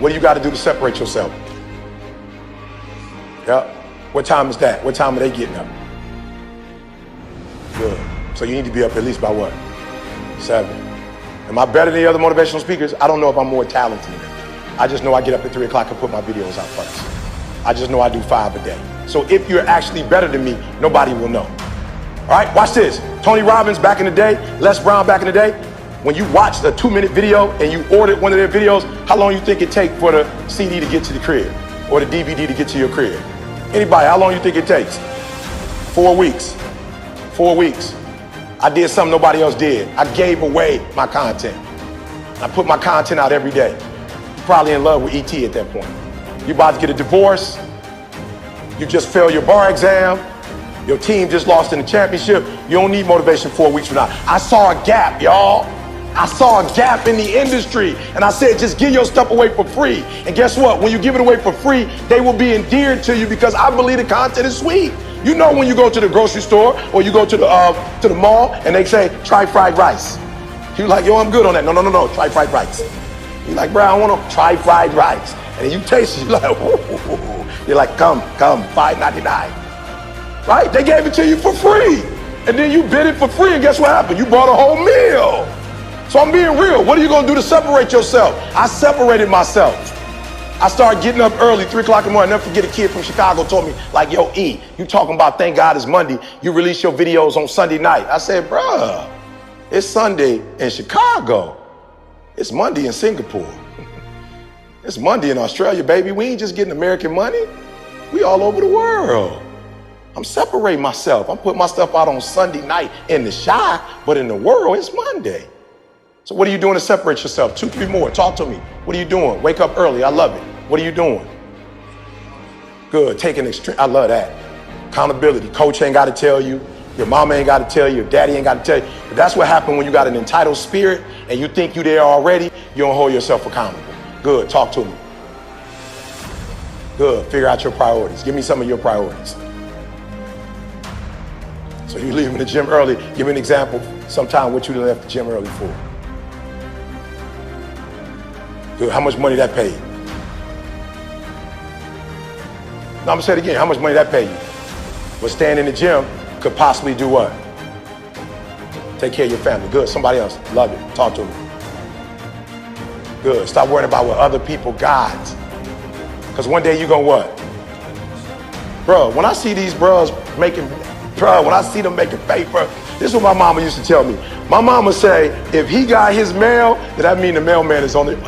What do you got to do to separate yourself? Yep. What time is that? What time are they getting up? Good. So you need to be up at least by what? 7. Am I better than the other motivational speakers? I don't know if I'm more talented than them. I just know I get up at 3 o'clock and put my videos out first. I just know I do 5 a day. So if you're actually better than me, nobody will know. All right, watch this. Tony Robbins back in the day, Les Brown back in the day, when you watched a 2-minute video and you ordered one of their videos, how long you think it take for the CD to get to the crib or the DVD to get to your crib? Anybody, how long you think it takes? 4 weeks. 4 weeks. I did something nobody else did. I gave away my content. I put my content out every day. Probably in love with ET at that point. You about to get a divorce. You just failed your bar exam. Your team just lost in the championship. You don't need motivation 4 weeks from now. I saw a gap, y'all. I saw a gap in the industry. And I said, just give your stuff away for free. And guess what? When you give it away for free, they will be endeared to you because I believe the content is sweet. You know when you go to the grocery store or you go to the mall and they say, try fried rice. You're like, yo, I'm good on that. No, try fried rice. You're like, bro, I want to try fried rice. And you taste it, you're like, ooh. You're like, come, $5.99. Right? They gave it to you for free. And then you bid it for free, and guess what happened? You bought a whole meal. So I'm being real. What are you going to do to separate yourself? I separated myself. I started getting up early, 3 o'clock in the morning. I'll never forget a kid from Chicago told me, like, yo, E, you talking about thank God it's Monday. You release your videos on Sunday night. I said, bruh, it's Sunday in Chicago. It's Monday in Singapore. It's Monday in Australia, baby. We ain't just getting American money. We all over the world. I'm separating myself. I'm putting my stuff out on Sunday night in the shy, but in the world, it's Monday. So what are you doing to separate yourself? 2, 3 more. Talk to me. What are you doing? Wake up early. I love it. What are you doing? Good. Taking extreme. I love that. Accountability. Coach ain't got to tell you. Your mama ain't got to tell you. Your daddy ain't got to tell you. But that's what happened when you got an entitled spirit and you think you there already. You don't hold yourself accountable. Good. Talk to me. Good. Figure out your priorities. Give me some of your priorities. So you leaving the gym early. Give me an example sometime what you left the gym early for. Good. How much money that paid? No, I'm gonna say it again. How much money that paid you? But staying in the gym could possibly do what? Take care of your family. Good. Somebody else. Love it. Talk to me. Good. Stop worrying about what other people got. Because one day you gonna what? Bro, when I see these bros making, when I see them making paper, this is what my mama used to tell me. My mama say, if he got his mail, then that mean the mailman is on it.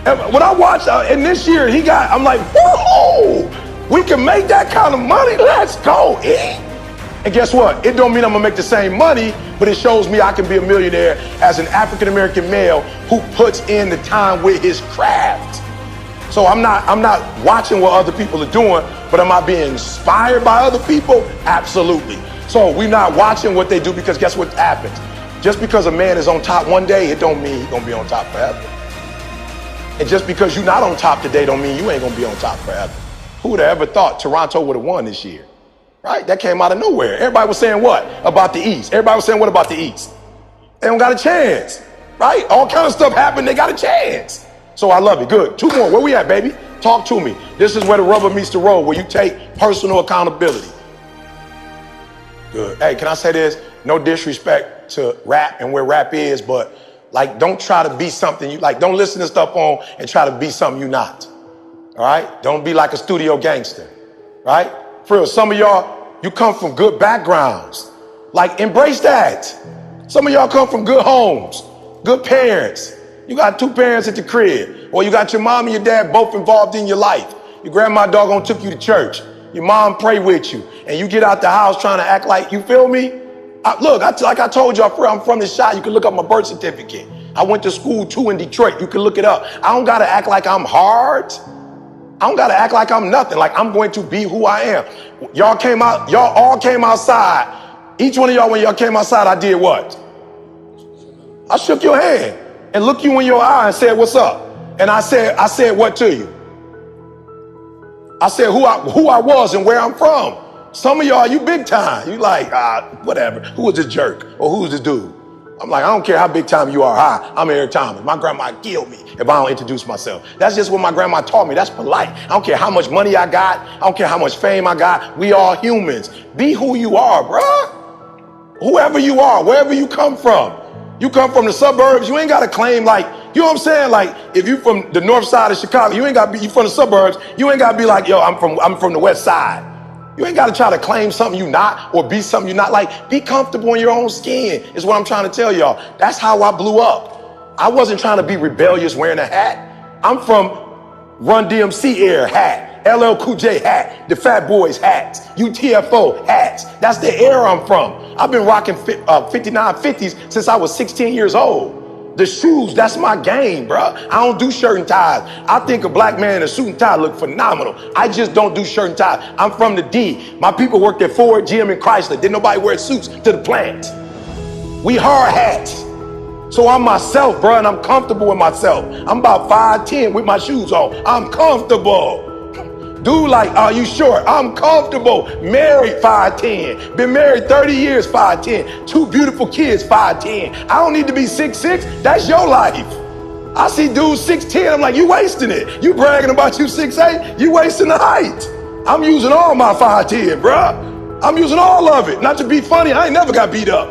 When I watch, and this year he got, I'm like, whoa, we can make that kind of money. Let's go. And guess what? It don't mean I'm gonna make the same money, but it shows me I can be a millionaire as an African-American male who puts in the time with his craft. So I'm not watching what other people are doing, but am I being inspired by other people? Absolutely. So we're not watching what they do because guess what happens? Just because a man is on top one day, it don't mean he's gonna be on top forever. And just because you're not on top today don't mean you ain't gonna be on top forever. Who would have ever thought Toronto would have won this year? Right? That came out of nowhere. Everybody was saying what about the East? Everybody was saying what about the East? They don't got a chance, right? All kind of stuff happened. They got a chance. So I love it. Good. 2 more. Where we at, baby? Talk to me. This is where the rubber meets the road, where you take personal accountability. Good. Hey, can I say this? No disrespect to rap and where rap is, but like, don't try to be something you like. Don't listen to stuff on and try to be something you're not. All right? Don't be like a studio gangster. Right? For real, some of y'all, you come from good backgrounds. Like, embrace that. Some of y'all come from good homes, good parents. You got 2 parents at the crib, or you got your mom and your dad both involved in your life. Your grandma doggone took you to church. Your mom prayed with you, and you get out the house trying to act like, you feel me? Like I told you, I'm from the shop. You can look up my birth certificate. I went to school too in Detroit. You can look it up. I don't got to act like I'm hard. I don't got to act like I'm nothing. Like, I'm going to be who I am. Y'all all came outside. Each one of y'all, when y'all came outside, I did what? I shook your hand and looked you in your eye and said, what's up? And I said what to you? I said who I was and where I'm from. Some of y'all, you big time. You like, whatever. Who was this jerk? Or who's this dude? I'm like, I don't care how big time you are. Hi, I'm Eric Thomas. My grandma killed me if I don't introduce myself. That's just what my grandma taught me. That's polite. I don't care how much money I got. I don't care how much fame I got. We all humans. Be who you are, bruh. Whoever you are, wherever you come from. You come from the suburbs, you ain't got to claim like, you know what I'm saying? Like, if you from the north side of Chicago, you ain't got to be, you from the suburbs, you ain't got to be like, yo, I'm from the west side. You ain't got to try to claim something you not or be something you not. Like, be comfortable in your own skin is what I'm trying to tell y'all. That's how I blew up. I wasn't trying to be rebellious wearing a hat. I'm from Run DMC era hat, LL Cool J hat, the Fat Boys hats, UTFO hats. That's the era I'm from. I've been rocking 5950s since I was 16 years old. The shoes, that's my game, bro. I don't do shirt and ties. I think a black man in a suit and tie look phenomenal. I just don't do shirt and tie. I'm from the D. My people worked at Ford, GM, and Chrysler. Didn't nobody wear suits to the plant. We hard hats. So I'm myself, bro, and I'm comfortable with myself. I'm about 5'10" with my shoes on. I'm comfortable. Dude, like, are you sure? I'm comfortable. Married 5'10". Been married 30 years, 5'10". 2 beautiful kids, 5'10". I don't need to be 6'6". That's your life. I see dudes 6'10". I'm like, you wasting it. You bragging about you 6'8". You wasting the height. I'm using all my 5'10", bruh. I'm using all of it. Not to be funny, I ain't never got beat up.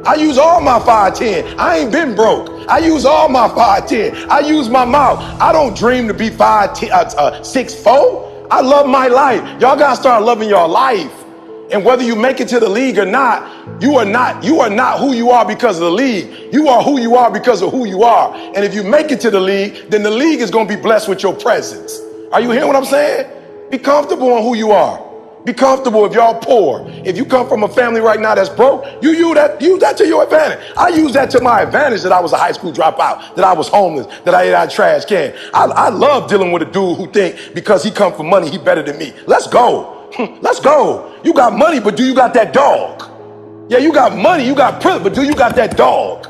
I use all my 5'10". I ain't been broke. I use all my 5'10". I use my mouth. I don't dream to be 6'4". I love my life. Y'all gotta start loving your life. And whether you make it to the league or not, you are not who you are because of the league. You are who you are because of who you are. And if you make it to the league, then the league is gonna be blessed with your presence. Are you hearing what I'm saying? Be comfortable on who you are. Be comfortable if y'all poor. If you come from a family right now that's broke, you use that to your advantage. I use that to my advantage that I was a high school dropout, that I was homeless, that I ate out of trash can. I love dealing with a dude who think because he come from money, he better than me. Let's go. Let's go. You got money, but do you got that dog? Yeah, you got money, you got privilege, but do you got that dog?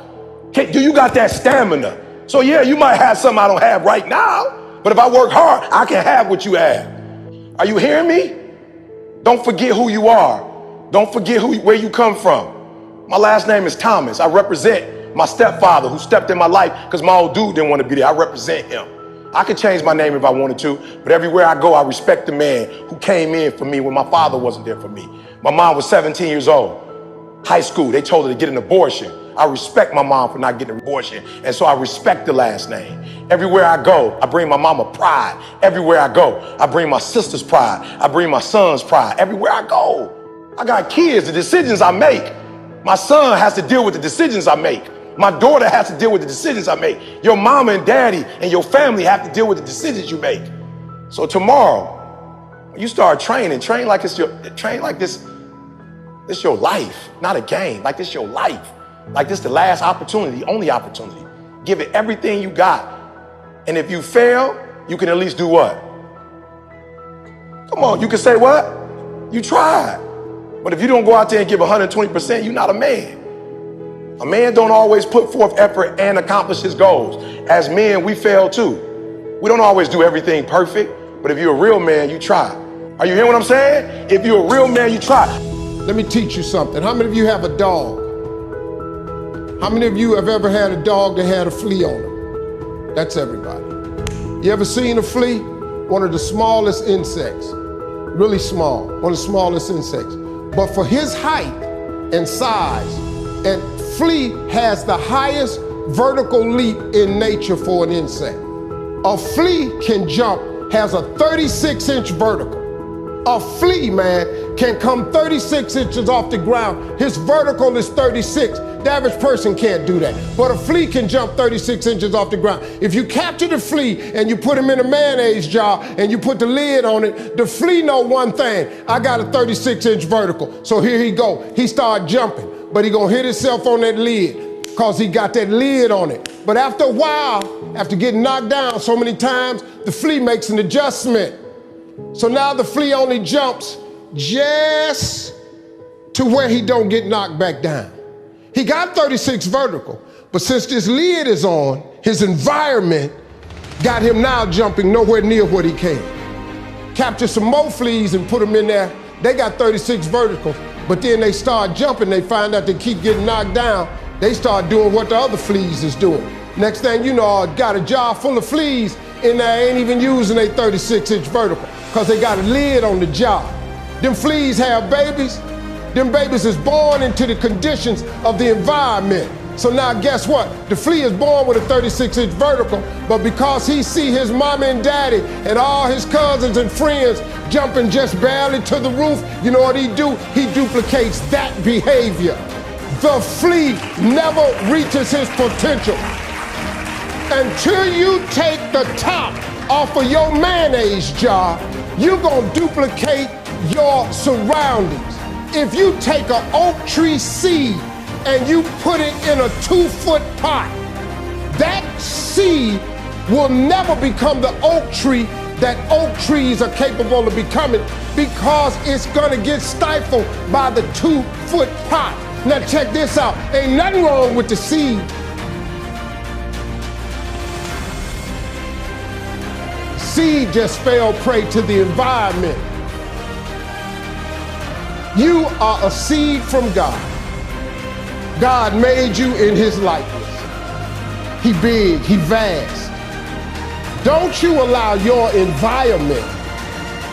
Do you got that stamina? So yeah, you might have something I don't have right now, but if I work hard, I can have what you have. Are you hearing me? Don't forget who you are. Don't forget where you come from. My last name is Thomas. I represent my stepfather who stepped in my life because my old dude didn't want to be there. I represent him. I could change my name if I wanted to, but everywhere I go, I respect the man who came in for me when my father wasn't there for me. My mom was 17 years old. High school, they told her to get an abortion. I respect my mom for not getting an abortion, and so I respect the last name. Everywhere I go, I bring my mama pride. Everywhere I go, I bring my sister's pride. I bring my son's pride. Everywhere I go, I got kids, the decisions I make. My son has to deal with the decisions I make. My daughter has to deal with the decisions I make. Your mama and daddy and your family have to deal with the decisions you make. So tomorrow, when you start training, train like this, it's your life, not a game. Like this your life. Like this the last opportunity, the only opportunity. Give it everything you got. And if you fail, you can at least do what? Come on, you can say what? You tried. But if you don't go out there and give 120%, you're not a man. A man don't always put forth effort and accomplish his goals. As men, we fail too. We don't always do everything perfect, but if you're a real man, you try. Are you hearing what I'm saying? If you're a real man, you try. Let me teach you something. How many of you have a dog? How many of you have ever had a dog that had a flea on him? That's everybody. You ever seen a flea? One of the smallest insects. Really small, one of the smallest insects. But for his height and size, and flea has the highest vertical leap in nature for an insect. A flea can jump, has a 36-inch vertical. A flea, man, can come 36 inches off the ground. His vertical is 36. The average person can't do that. But a flea can jump 36 inches off the ground. If you capture the flea and you put him in a mayonnaise jar and you put the lid on it, the flea know one thing. I got a 36-inch vertical. So here he go. He start jumping, but he gonna hit himself on that lid because he got that lid on it. But after a while, after getting knocked down so many times, the flea makes an adjustment. So now the flea only jumps just to where he don't get knocked back down. He got 36 vertical, but since this lid is on, his environment got him now jumping nowhere near what he can. Capture some more fleas and put them in there. They got 36 vertical, but then they start jumping. They find out they keep getting knocked down. They start doing what the other fleas is doing. Next thing you know, I got a jar full of fleas in there, ain't even using a 36-inch vertical because they got a lid on the jar. Them fleas have babies. Them babies is born into the conditions of the environment. So now guess what? The flea is born with a 36-inch vertical, but because he see his mama and daddy and all his cousins and friends jumping just barely to the roof, you know what he do? He duplicates that behavior. The flea never reaches his potential. Until you take the top off of your mayonnaise jar, you're gonna duplicate your surroundings. If you take an oak tree seed and you put it in a 2-foot pot, that seed will never become the oak tree that oak trees are capable of becoming because it's gonna get stifled by the 2-foot pot. Now check this out, ain't nothing wrong with the seed. Seed just fell prey to the environment. You are a seed from God. God made you in his likeness. He big, he vast. Don't you allow your environment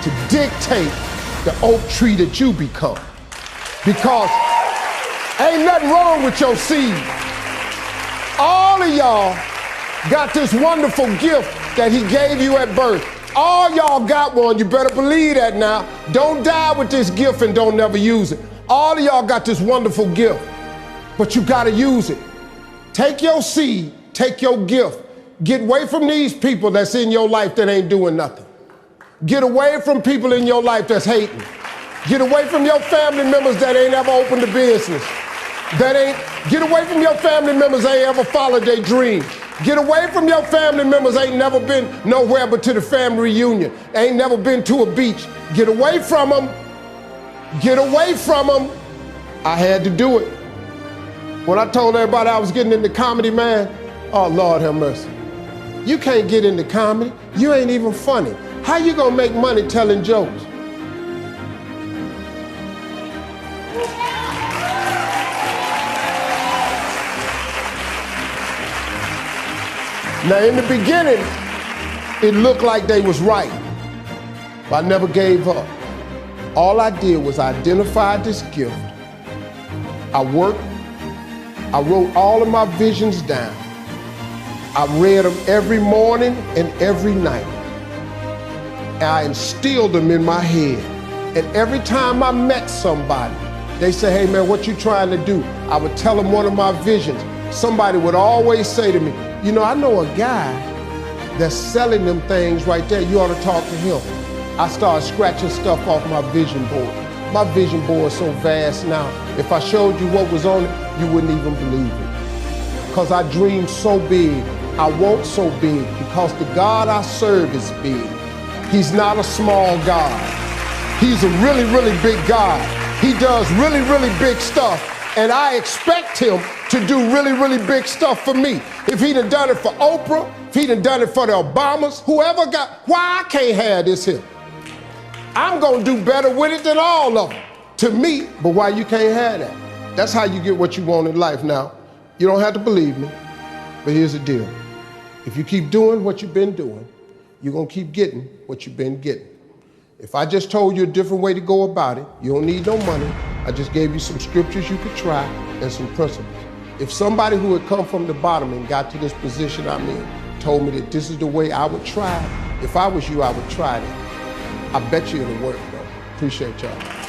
to dictate the oak tree that you become. Because ain't nothing wrong with your seed. All of y'all got this wonderful gift that he gave you at birth. All y'all got one, you better believe that now. Don't die with this gift and don't never use it. All of y'all got this wonderful gift, but you gotta use it. Take your seed, take your gift. Get away from these people that's in your life that ain't doing nothing. Get away from people in your life that's hating. Get away from your family members that ain't ever opened a business. Get away from your family members that ain't ever followed their dream. Get away from your family members ain't never been nowhere but to the family reunion. Ain't never been to a beach. Get away from them. Get away from them. I had to do it. When I told everybody I was getting into comedy, man, oh Lord have mercy. You can't get into comedy. You ain't even funny. How you gonna make money telling jokes? Now in the beginning, it looked like they was right, but I never gave up. All I did was identify this gift. I worked, I wrote all of my visions down. I read them every morning and every night. And I instilled them in my head. And every time I met somebody, they say, hey man, what you trying to do? I would tell them one of my visions. Somebody would always say to me, you know, I know a guy that's selling them things right there. You ought to talk to him. I started scratching stuff off my vision board. My vision board is so vast now. If I showed you what was on it, you wouldn't even believe it. Because I dream so big, I want so big, because the God I serve is big. He's not a small God. He's a really, really big God. He does really, really big stuff. And I expect him to do really, really big stuff for me. If he'd have done it for Oprah, if he'd have done it for the Obamas, whoever why I can't have this here? I'm gonna do better with it than all of them, to me, but why you can't have that? That's how you get what you want in life now. You don't have to believe me, but here's the deal. If you keep doing what you've been doing, you're gonna keep getting what you've been getting. If I just told you a different way to go about it, you don't need no money. I just gave you some scriptures you could try and some principles. If somebody who had come from the bottom and got to this position I'm in told me that this is the way I would try it, if I was you, I would try it. I bet you it'll work, bro. Appreciate y'all.